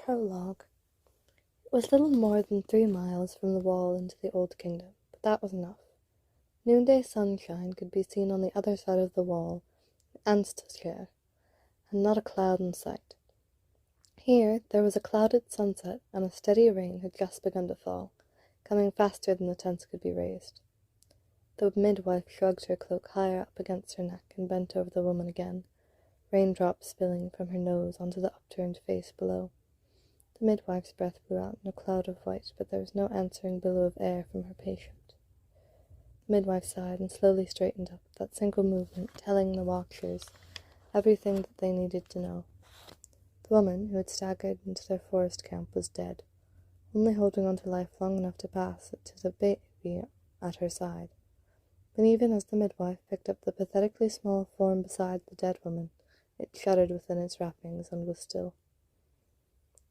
Prologue. It was little more than 3 miles from the wall into the Old Kingdom, but that was enough. Noonday sunshine could be seen on the other side of the wall, in Anstashire, and not a cloud in sight. Here there was a clouded sunset, and a steady rain had just begun to fall, coming faster than the tents could be raised. The midwife shrugged her cloak higher up against her neck and bent over the woman again, raindrops spilling from her nose onto the upturned face below. The midwife's breath blew out in a cloud of white, but there was no answering billow of air from her patient. The midwife sighed and slowly straightened up, that single movement telling the watchers everything that they needed to know. The woman, who had staggered into their forest camp, was dead, only holding on to life long enough to pass it to the baby at her side. But even as the midwife picked up the pathetically small form beside the dead woman, it shuddered within its wrappings and was still.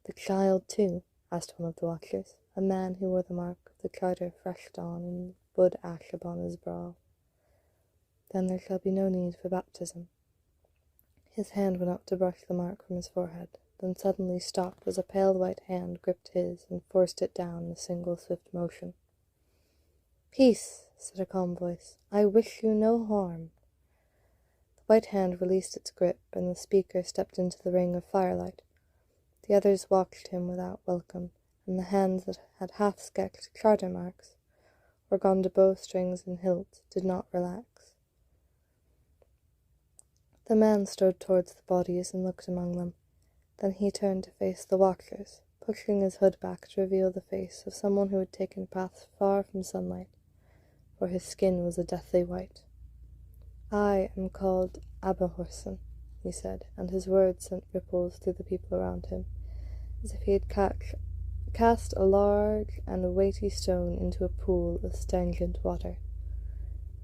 "The child, too?" asked one of the watchers, a man who wore the mark of the charter fresh dawn and wood ash upon his brow. "Then there shall be no need for baptism." His hand went up to brush the mark from his forehead, then suddenly stopped as a pale white hand gripped his and forced it down in a single swift motion. "Peace," said a calm voice. "I wish you no harm." The white hand released its grip, and the speaker stepped into the ring of firelight. The others watched him without welcome, and the hands that had half-sketched charter marks, or gone to bowstrings and hilts, did not relax. The man strode towards the bodies and looked among them. Then he turned to face the watchers, pushing his hood back to reveal the face of someone who had taken paths far from sunlight, for his skin was a deathly white. "I am called Abahorson," he said, and his words sent ripples through the people around him, as if he had cast a large and weighty stone into a pool of stagnant water.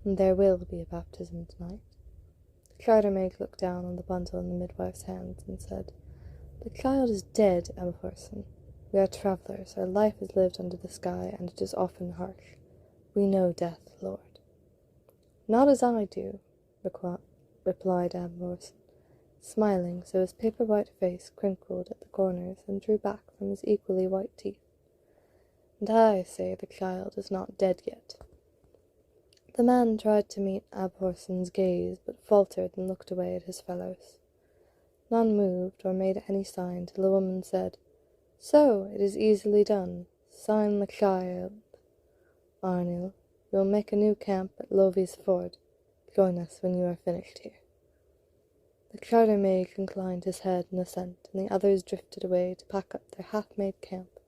"And there will be a baptism tonight." The charter-maid looked down on the bundle in the midwife's hands and said, "The child is dead, Abahorson. We are travellers. Our life is lived under the sky, and it is often harsh. We know death, Lord." "Not as I do," replied Abahorson, smiling so his paper-white face crinkled at the corners and drew back from his equally white teeth. "And I say the child is not dead yet." The man tried to meet Abhorson's gaze, but faltered and looked away at his fellows. None moved or made any sign till the woman said, "So, it is easily done. Sign the child, Arnil. We will make a new camp at Lovy's Ford. Join us when you are finished here." The charter-maid inclined his head in assent, and the others drifted away to pack up their half-made camp,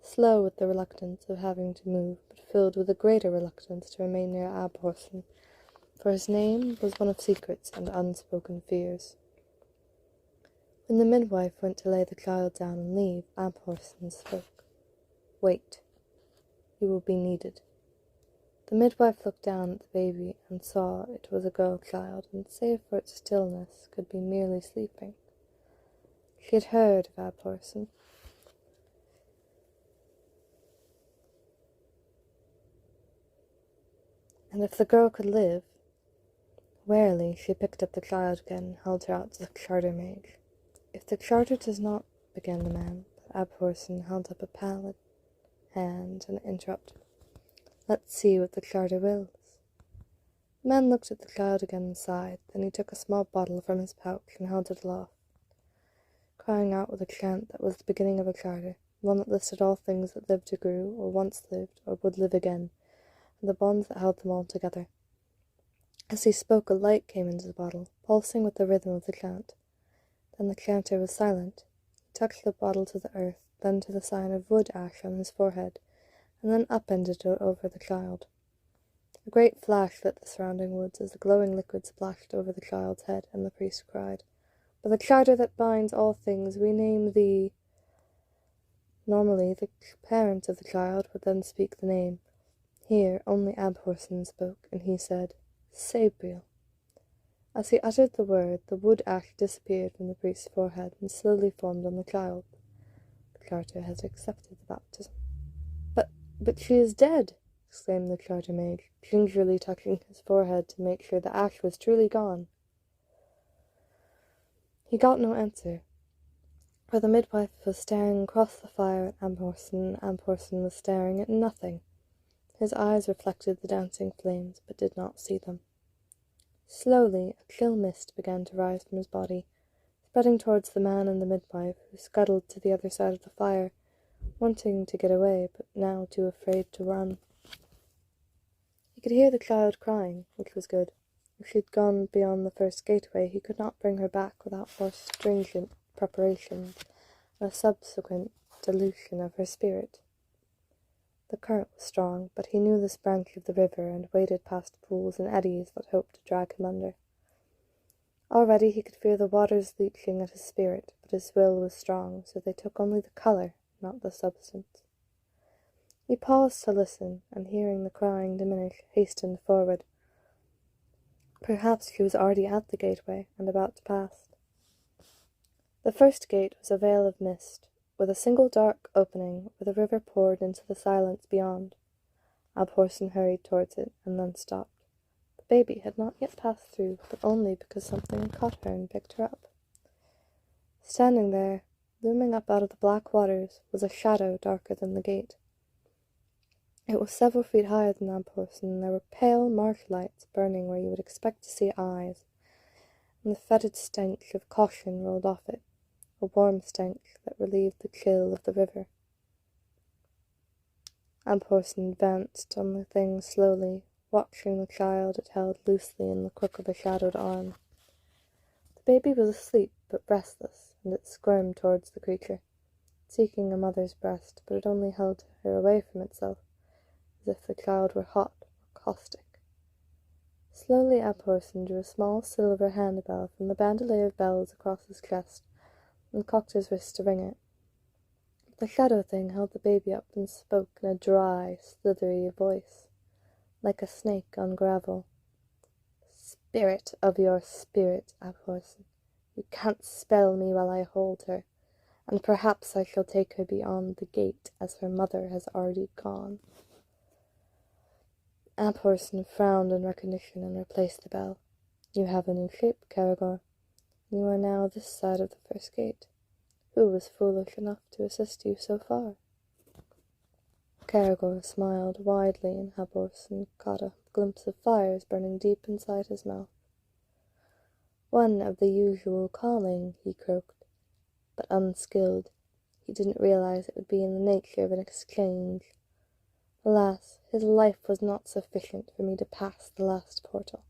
slow with the reluctance of having to move, but filled with a greater reluctance to remain near Abhorson, for his name was one of secrets and unspoken fears. When the midwife went to lay the child down and leave, Abhorson spoke. "Wait. You will be needed." The midwife looked down at the baby and saw it was a girl child, and save for its stillness, could be merely sleeping. She had heard of Abhorson. And if the girl could live— Warily she picked up the child again and held her out to the charter-maid. "If the charter does not—" began the man, but Abhorson held up a pallid hand and interrupted. "Let's see what the charter wills." The man looked at the child again and sighed. Then he took a small bottle from his pouch and held it aloft, crying out with a chant that was the beginning of a charter, one that listed all things that lived or grew, or once lived, or would live again, and the bonds that held them all together. As he spoke, a light came into the bottle, pulsing with the rhythm of the chant. Then the chanter was silent. He touched the bottle to the earth, then to the sign of wood ash on his forehead, and then upended it over the child. A great flash lit the surrounding woods as the glowing liquid splashed over the child's head, and the priest cried, "By the charter that binds all things, we name thee—" Normally, the parents of the child would then speak the name. Here only Abhorson spoke, and he said, "Sabriel." As he uttered the word, the wood ash disappeared from the priest's forehead and slowly formed on the child. The charter has accepted the baptism. But she is dead!" exclaimed the charter-maid, gingerly touching his forehead to make sure the ash was truly gone. He got no answer, for For the midwife was staring across the fire at Amporson, and Amporson was staring at nothing. His eyes reflected the dancing flames, but did not see them. Slowly, a chill mist began to rise from his body, spreading towards the man and the midwife, who scuttled to the other side of the fire, wanting to get away, but now too afraid to run. He could hear the child crying, which was good. If she had gone beyond the first gateway, he could not bring her back without more stringent preparations and a subsequent dilution of her spirit. The current was strong, but he knew this branch of the river and waded past pools and eddies that hoped to drag him under. Already he could feel the waters leaching at his spirit, but his will was strong, so they took only the colour, not the substance. He paused to listen, and hearing the crying diminish, hastened forward. Perhaps she was already at the gateway, and about to pass. The first gate was a veil of mist, with a single dark opening where the river poured into the silence beyond. Abhorsen hurried towards it, and then stopped. The baby had not yet passed through, but only because something had caught her and picked her up. Standing there, looming up out of the black waters, was a shadow darker than the gate. It was several feet higher than Abhorsen, and there were pale marsh lights burning where you would expect to see eyes, and the fetid stench of caution rolled off it, a warm stench that relieved the chill of the river. Abhorsen advanced on the thing slowly, watching the child it held loosely in the crook of a shadowed arm. The baby was asleep, but restless, and it squirmed towards the creature, seeking a mother's breast, but it only held her away from itself, as if the child were hot or caustic. Slowly Abhorsen drew a small silver handbell from the bandolier of bells across his chest, and cocked his wrist to ring it. The shadow thing held the baby up and spoke in a dry, slithery voice, like a snake on gravel. "Spirit of your spirit, Abhorsen, you can't spell me while I hold her, and perhaps I shall take her beyond the gate, as her mother has already gone." Abhorsen frowned in recognition and replaced the bell. "You have a new shape, Caragor. You are now this side of the first gate. Who was foolish enough to assist you so far?" Caragor smiled widely, and Abhorsen caught a glimpse of fires burning deep inside his mouth. "One of the usual calling," he croaked, but unskilled. He didn't realize it would be in the nature of an exchange. Alas, his life was not sufficient for me to pass the last portal,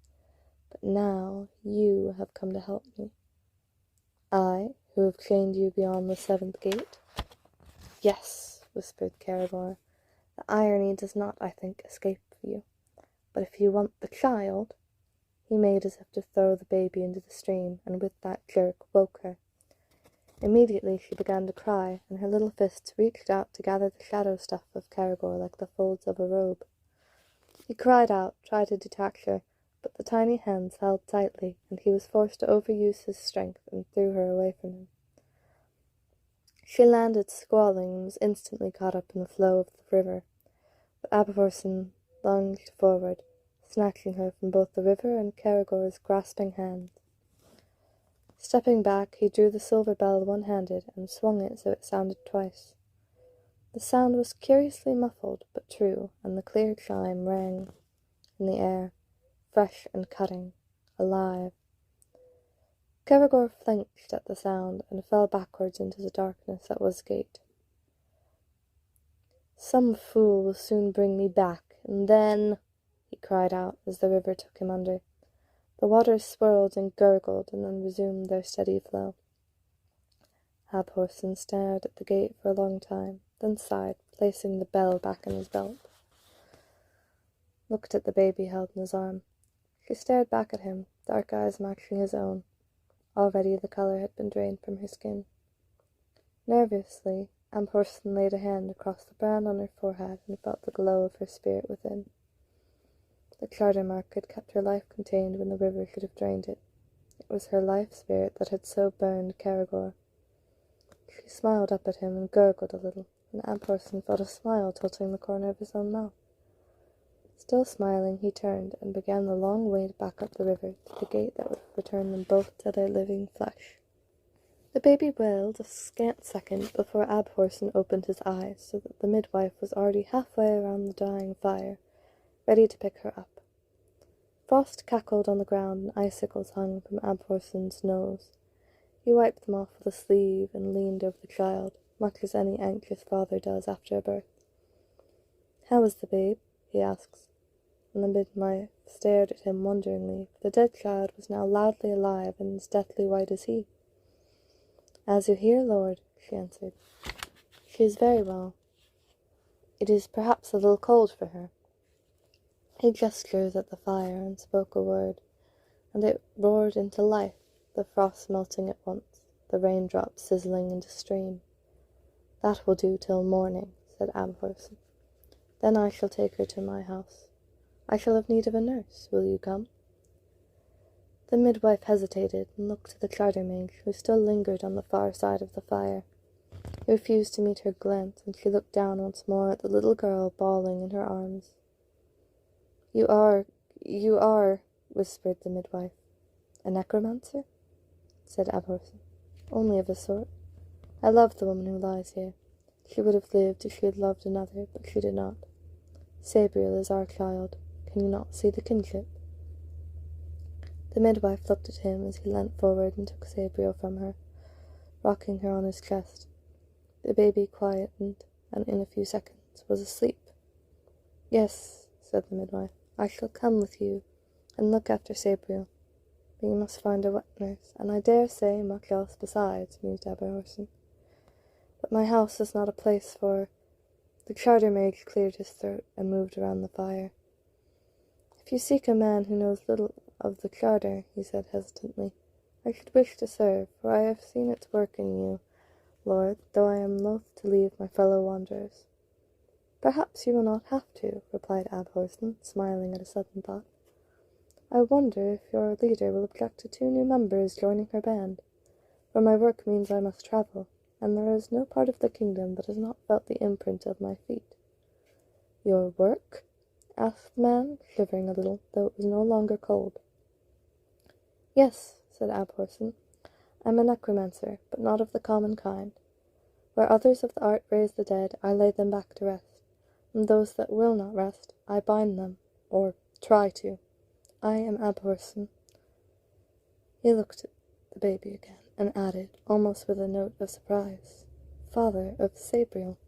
but now you have come to help me. I, who have chained you beyond the 7th gate? Yes, whispered Caragor. The irony does not, I think, escape you. But if you want the child— He made as if to throw the baby into the stream, and with that jerk woke her. Immediately she began to cry, and her little fists reached out to gather the shadow stuff of Caragor like the folds of a robe. He cried out, tried to detach her, but the tiny hands held tightly, and he was forced to overuse his strength and threw her away from him. She landed squalling and was instantly caught up in the flow of the river, but Abhorsen lunged forward, snatching her from both the river and Caragor's grasping hands. Stepping back, he drew the silver bell one-handed and swung it so it sounded twice. The sound was curiously muffled, but true, and the clear chime rang in the air, fresh and cutting, alive. Caragor flinched at the sound and fell backwards into the darkness that was the gate. "Some fool will soon bring me back, and then—" he cried out as the river took him under. The waters swirled and gurgled and then resumed their steady flow. Abhorsen stared at the gate for a long time, then sighed, placing the bell back in his belt. Looked at the baby held in his arm. She stared back at him, dark eyes matching his own. Already the colour had been drained from her skin. Nervously, Abhorsen laid a hand across the brand on her forehead and felt the glow of her spirit within. The charter mark had kept her life contained when the river should have drained it. It was her life spirit that had so burned Caragor. She smiled up at him and gurgled a little, and Abhorsen felt a smile tilting the corner of his own mouth. Still smiling, he turned and began the long wade back up the river to the gate that would return them both to their living flesh. The baby wailed a scant second before Abhorsen opened his eyes, so that the midwife was already halfway around the dying fire, ready to pick her up. Frost cackled on the ground and icicles hung from Abhorsen's nose. He wiped them off with a sleeve and leaned over the child, much as any anxious father does after a birth. "How is the babe?" he asks, and the midwife stared at him wonderingly, for the dead child was now loudly alive and as deathly white as he. "As you hear, lord," she answered. "She is very well. It is perhaps a little cold for her." He gestured at the fire and spoke a word, and it roared into life, the frost melting at once, the raindrops sizzling into stream. "That will do till morning," said Abhorsen. "Then I shall take her to my house. I shall have need of a nurse. Will you come?" The midwife hesitated and looked at the charder-maid, who still lingered on the far side of the fire. He refused to meet her glance, and she looked down once more at the little girl bawling in her arms. You are, whispered the midwife. "A necromancer?" said Abhorsen. "Only of a sort. I love the woman who lies here. She would have lived if she had loved another, but she did not. Sabriel is our child. Can you not see the kinship?" The midwife looked at him as he leant forward and took Sabriel from her, rocking her on his chest. The baby quietened, and in a few seconds was asleep. "Yes," said the midwife, "I shall come with you, and look after Sabriel. But you must find a wet nurse, and I dare say much else besides," mused Abhorsen. "But my house is not a place for—" The charder-maid cleared his throat and moved around the fire. "If you seek a man who knows little of the charter," he said hesitantly, "I should wish to serve, for I have seen its work in you, lord, though I am loath to leave my fellow wanderers." "Perhaps you will not have to," replied Abhorsen, smiling at a sudden thought. "I wonder if your leader will object to 2 new members joining her band, for my work means I must travel, and there is no part of the kingdom that has not felt the imprint of my feet." "Your work?" asked the man, shivering a little, though it was no longer cold. "Yes," said Abhorsen, "I am a necromancer, but not of the common kind. Where others of the art raise the dead, I lay them back to rest, and those that will not rest, I bind them, or try to. I am Abhorsen." He looked at the baby again, and added, almost with a note of surprise, "father of Sabriel."